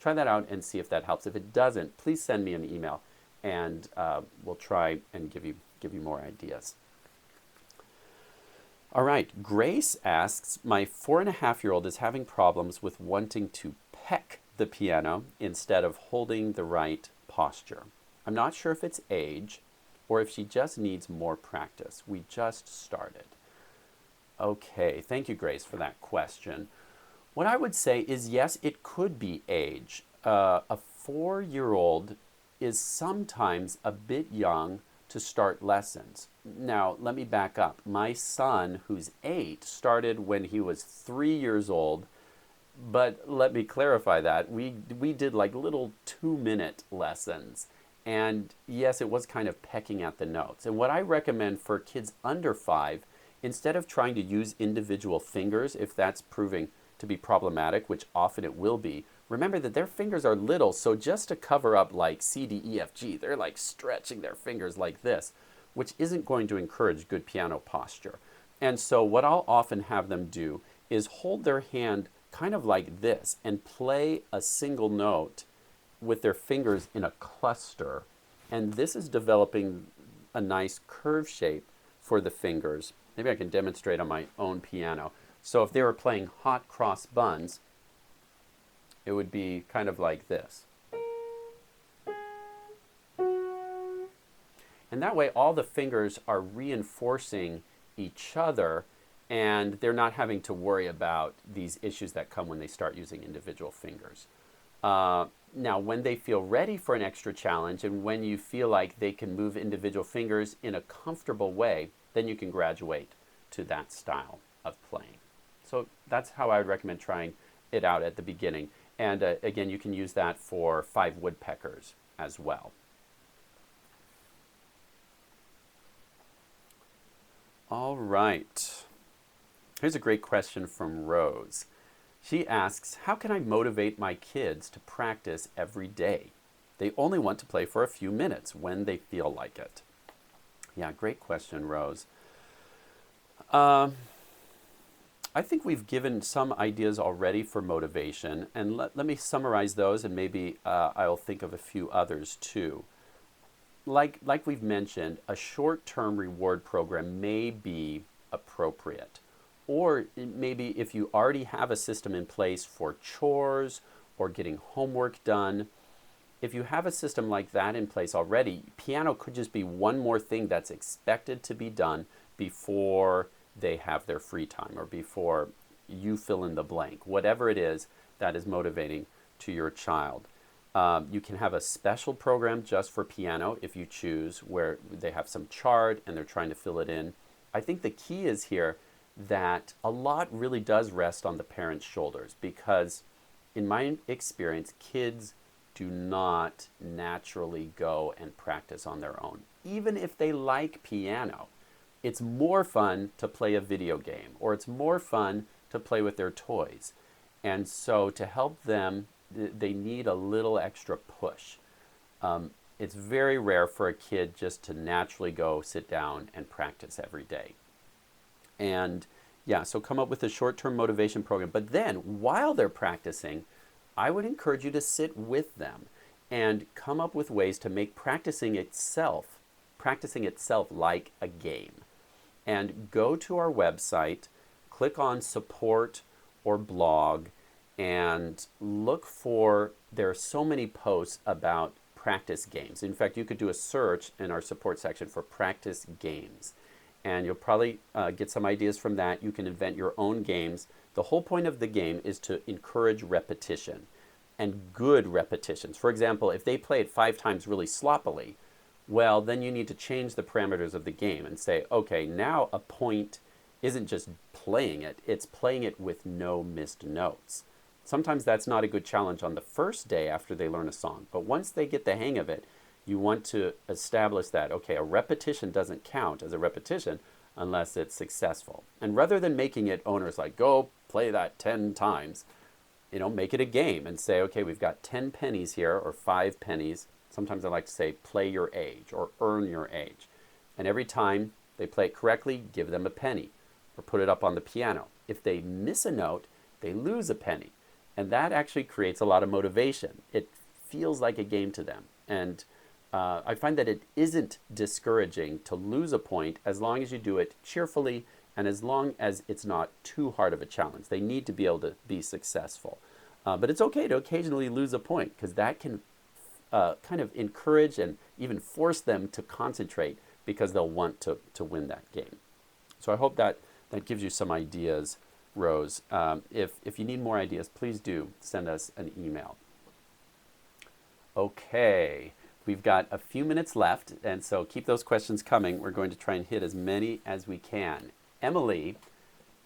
try that out and see if that helps. If it doesn't, please send me an email, and we'll try and give you more ideas. All right, Grace asks, my 4.5-year-old is having problems with wanting to peck the piano instead of holding the right posture. I'm not sure if it's age or if she just needs more practice. We just started. Okay, thank you, Grace, for that question. What I would say is, yes, it could be age. A 4-year-old is sometimes a bit young to start lessons. Now, let me back up. My son, who's 8, started when he was 3 years old, but let me clarify that. We did like little 2-minute lessons. And yes, it was kind of pecking at the notes. And what I recommend for kids under 5, instead of trying to use individual fingers, if that's proving to be problematic, which often it will be, remember that their fingers are little, so just to cover up like C, D, E, F, G, they're like stretching their fingers like this, which isn't going to encourage good piano posture. And so what I'll often have them do is hold their hand kind of like this and play a single note with their fingers in a cluster. And this is developing a nice curve shape for the fingers. Maybe I can demonstrate on my own piano. So if they were playing hot cross buns, it would be kind of like this. And that way all the fingers are reinforcing each other, and they're not having to worry about these issues that come when they start using individual fingers. Now, when they feel ready for an extra challenge and when you feel like they can move individual fingers in a comfortable way, then you can graduate to that style of playing. So that's how I would recommend trying it out at the beginning. And again, you can use that for 5 woodpeckers as well. All right. Here's a great question from Rose. She asks, how can I motivate my kids to practice every day? They only want to play for a few minutes when they feel like it. Yeah, great question, Rose. I think we've given some ideas already for motivation, and let me summarize those, and maybe I'll think of a few others too. Like we've mentioned, a short-term reward program may be appropriate. Or maybe if you already have a system in place for chores or getting homework done, if you have a system like that in place already, piano could just be one more thing that's expected to be done before they have their free time or before you fill in the blank, whatever it is that is motivating to your child. You can have a special program just for piano if you choose, where they have some chart and they're trying to fill it in. I think the key is here that a lot really does rest on the parents' shoulders, because in my experience, kids do not naturally go and practice on their own. Even if they like piano, it's more fun to play a video game, or it's more fun to play with their toys. And so to help them, they need a little extra push. It's very rare for a kid just to naturally go sit down and practice every day. And yeah, so come up with a short-term motivation program. But then while they're practicing, I would encourage you to sit with them and come up with ways to make practicing itself like a game. And go to our website, click on support or blog, and look for, there are so many posts about practice games. In fact, you could do a search in our support section for practice games, and you'll probably get some ideas from that. You can invent your own games. The whole point of the game is to encourage repetition, and good repetitions. For example, if they play it 5 times really sloppily, well, then you need to change the parameters of the game and say, okay, now a point isn't just playing it, it's playing it with no missed notes. Sometimes that's not a good challenge on the first day after they learn a song, but once they get the hang of it, you want to establish that, okay, a repetition doesn't count as a repetition unless it's successful. And rather than making it onerous, like go play that 10 times, make it a game and say, okay, we've got 10 pennies here, or 5 pennies. Sometimes I like to say play your age or earn your age. And every time they play it correctly, give them a penny or put it up on the piano. If they miss a note, they lose a penny. And that actually creates a lot of motivation. It feels like a game to them. And I find that it isn't discouraging to lose a point as long as you do it cheerfully and as long as it's not too hard of a challenge. They need to be able to be successful. But it's okay to occasionally lose a point, because that can kind of encourage and even force them to concentrate, because they'll want to win that game. So I hope that gives you some ideas, Rose. If you need more ideas, please do send us an email. Okay, we've got a few minutes left, and so keep those questions coming. We're going to try and hit as many as we can. Emily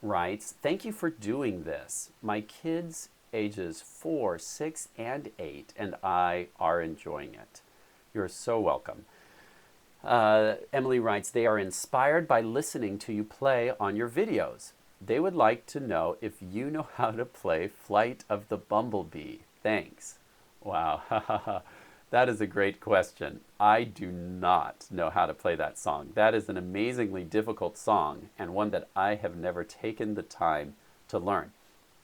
writes, thank you for doing this. My kids ages 4, 6, and 8, and I are enjoying it. You're so welcome. Emily writes, they are inspired by listening to you play on your videos. They would like to know if you know how to play Flight of the Bumblebee. Thanks. Wow, that is a great question. I do not know how to play that song. That is an amazingly difficult song, and one that I have never taken the time to learn.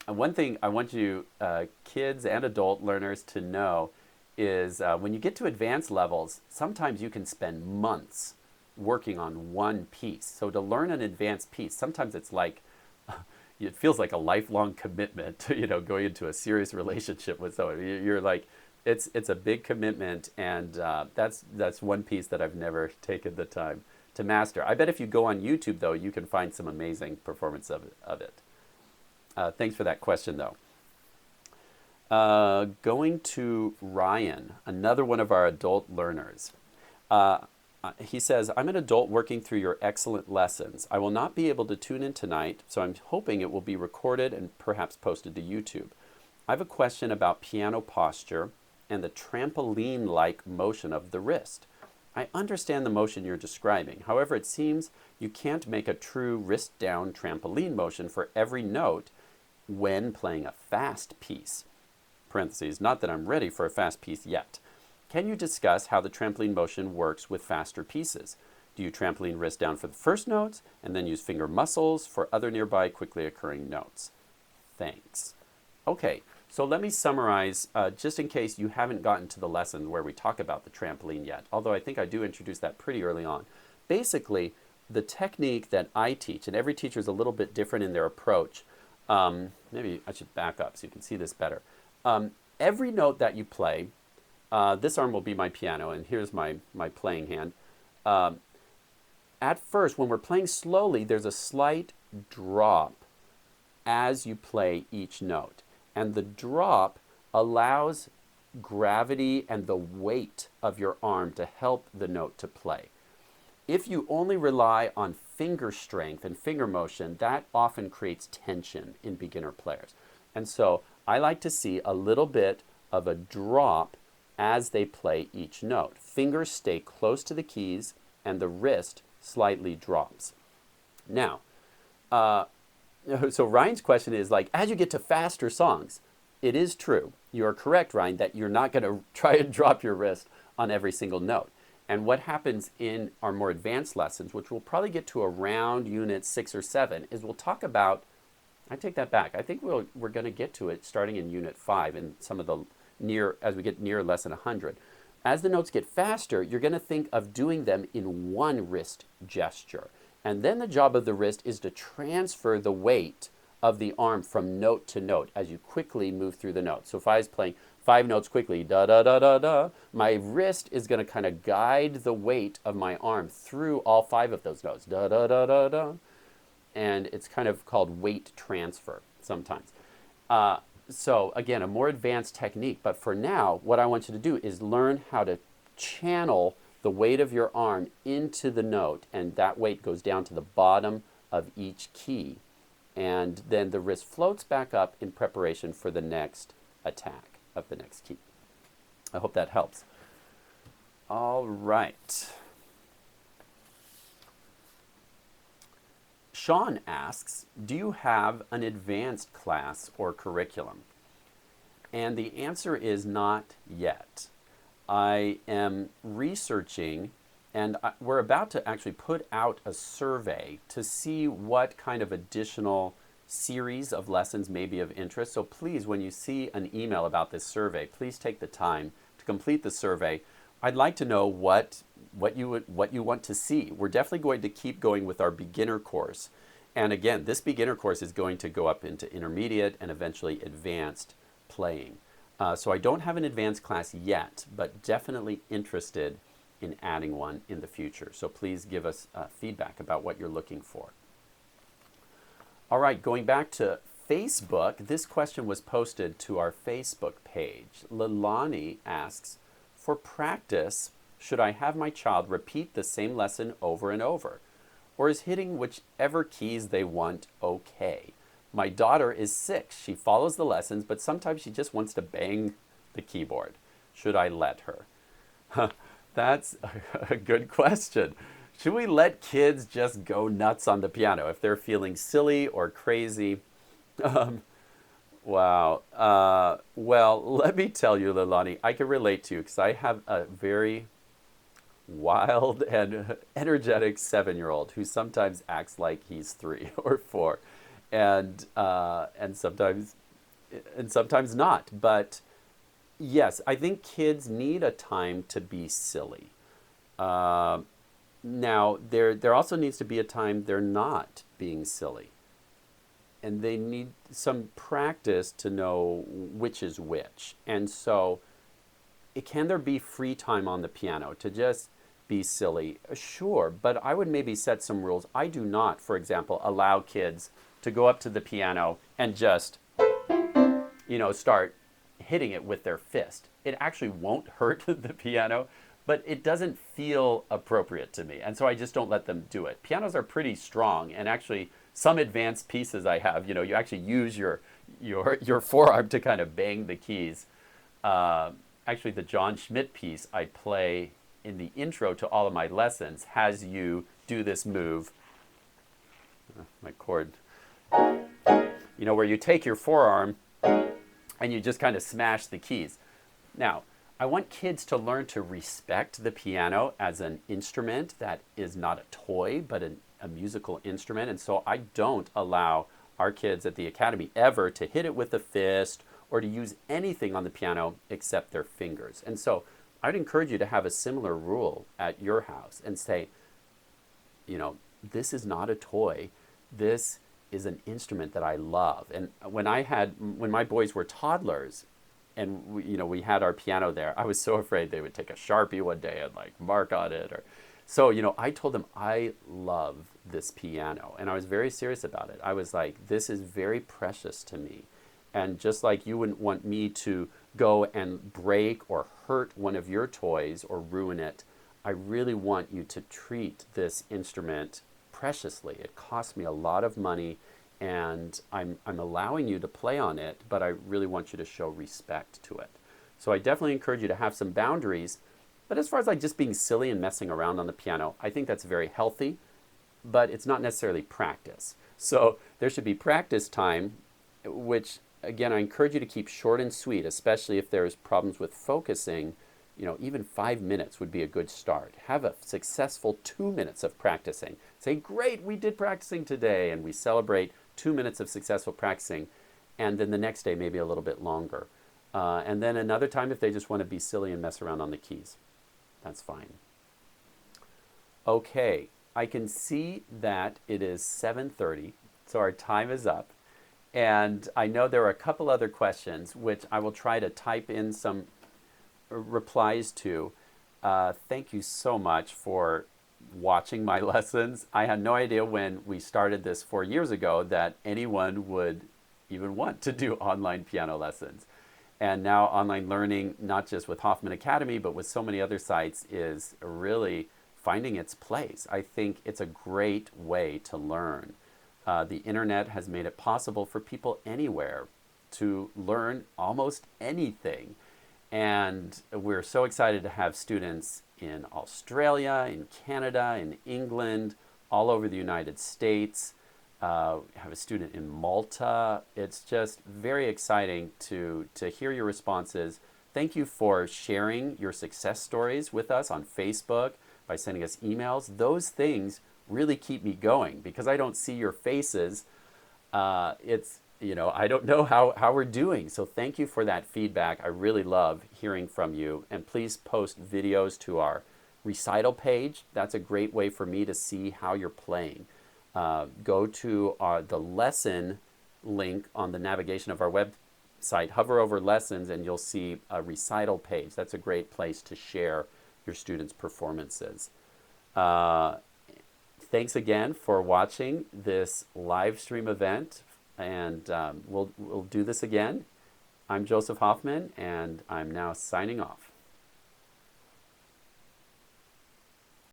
And one thing I want you kids and adult learners to know is when you get to advanced levels, sometimes you can spend months working on one piece. So to learn an advanced piece, sometimes it's like, it feels like a lifelong commitment to, going into a serious relationship with someone. You're like, it's a big commitment, and that's one piece that I've never taken the time to master. I bet if you go on YouTube, though, you can find some amazing performance of it. Thanks for that question, though. Going to Ryan, another one of our adult learners. He says, I'm an adult working through your excellent lessons. I will not be able to tune in tonight, so I'm hoping it will be recorded and perhaps posted to YouTube. I have a question about piano posture and the trampoline-like motion of the wrist. I understand the motion you're describing. However, it seems you can't make a true wrist-down trampoline motion for every note when playing a fast piece. Parentheses, not that I'm ready for a fast piece yet. Can you discuss how the trampoline motion works with faster pieces? Do you trampoline wrist down for the first notes and then use finger muscles for other nearby quickly occurring notes? Thanks. Okay, so let me summarize just in case you haven't gotten to the lesson where we talk about the trampoline yet, although I think I do introduce that pretty early on. Basically, the technique that I teach, and every teacher is a little bit different in their approach. Maybe I should back up so you can see this better. Every note that you play, this arm will be my piano, and here's my playing hand. At first, when we're playing slowly, there's a slight drop as you play each note. And the drop allows gravity and the weight of your arm to help the note to play. If you only rely on finger strength and finger motion, that often creates tension in beginner players. And so I like to see a little bit of a drop as they play each note. Fingers stay close to the keys and the wrist slightly drops. Now, so Ryan's question is like, as you get to faster songs, it is true. You are correct, Ryan, that you're not going to try and drop your wrist on every single note. And what happens in our more advanced lessons, which we'll probably get to around unit 6 or 7, is we'll talk about, I take that back, I think we're going to get to it starting in unit 5 and some of the as we get near lesson 100. As the notes get faster, you're going to think of doing them in one wrist gesture. And then the job of the wrist is to transfer the weight of the arm from note to note as you quickly move through the notes. So if I was playing 5 notes quickly, da da da da da, my wrist is going to kind of guide the weight of my arm through all 5 of those notes, da da da da da. And it's kind of called weight transfer sometimes. So again, a more advanced technique, but for now, what I want you to do is learn how to channel the weight of your arm into the note, and that weight goes down to the bottom of each key. And then the wrist floats back up in preparation for the next attack of the next key. I hope that helps. All right. Sean asks, do you have an advanced class or curriculum? And the answer is not yet. I am researching, and we're about to actually put out a survey to see what kind of additional series of lessons may be of interest. So please, when you see an email about this survey, please take the time to complete the survey. I'd like to know what you want to see. We're definitely going to keep going with our beginner course. And again, this beginner course is going to go up into intermediate and eventually advanced playing. So I don't have an advanced class yet, but definitely interested in adding one in the future. So please give us feedback about what you're looking for. All right, going back to Facebook, this question was posted to our Facebook page. Lilani asks, for practice, should I have my child repeat the same lesson over and over? Or is hitting whichever keys they want okay? My daughter is 6. She follows the lessons, but sometimes she just wants to bang the keyboard. Should I let her? That's a good question. Should we let kids just go nuts on the piano if they're feeling silly or crazy? Wow. Well, let me tell you, Lilani, I can relate to you because I have a very wild and energetic 7-year-old who sometimes acts like he's 3 or 4, and sometimes not. But yes, I think kids need a time to be silly. Now, there also needs to be a time they're not being silly. And they need some practice to know which is which. And so, can there be free time on the piano to just be silly? Sure, but I would maybe set some rules. I do not, for example, allow kids to go up to the piano and just, start hitting it with their fist. It actually won't hurt the piano, but it doesn't feel appropriate to me. And so I just don't let them do it. Pianos are pretty strong, and actually some advanced pieces I have, you actually use your forearm to kind of bang the keys. Actually, the John Schmidt piece I play in the intro to all of my lessons has you do this move. My chord. Where you take your forearm and you just kind of smash the keys. Now, I want kids to learn to respect the piano as an instrument that is not a toy, but a musical instrument. And so I don't allow our kids at the academy ever to hit it with a fist or to use anything on the piano except their fingers. And so I'd encourage you to have a similar rule at your house and say, this is not a toy. This is an instrument that I love. And when my boys were toddlers and we had our piano there, I was so afraid they would take a Sharpie one day and mark on it. So, I told them I love this piano, and I was very serious about it. I was like, this is very precious to me. And just like you wouldn't want me to go and break or hurt one of your toys or ruin it, I really want you to treat this instrument preciously. It cost me a lot of money, and I'm allowing you to play on it, but I really want you to show respect to it. So I definitely encourage you to have some boundaries. But as far as like just being silly and messing around on the piano, I think that's very healthy, but it's not necessarily practice. So there should be practice time, which again, I encourage you to keep short and sweet, especially if there's problems with focusing. Even 5 minutes would be a good start. Have a successful 2 minutes of practicing. Say, great, we did practicing today, and we celebrate 2 minutes of successful practicing. And then the next day, maybe a little bit longer. And then another time if they just want to be silly and mess around on the keys. That's fine. Okay, I can see that it is 7:30, so our time is up. And I know there are a couple other questions, which I will try to type in some replies to. Thank you so much for watching my lessons. I had no idea when we started this 4 years ago that anyone would even want to do online piano lessons. And now online learning, not just with Hoffman Academy, but with so many other sites, is really finding its place. I think it's a great way to learn. The internet has made it possible for people anywhere to learn almost anything. And we're so excited to have students in Australia, in Canada, in England, all over the United States. Have a student in Malta. It's just very exciting to hear your responses. Thank you for sharing your success stories with us on Facebook, by sending us emails. Those things really keep me going because I don't see your faces. I don't know how we're doing. So thank you for that feedback. I really love hearing from you. And please post videos to our recital page. That's a great way for me to see how you're playing. Go to the lesson link on the navigation of our website. Hover over lessons and you'll see a recital page. That's a great place to share your students' performances. Thanks again for watching this live stream event, and we'll do this again. I'm Joseph Hoffman, and I'm now signing off.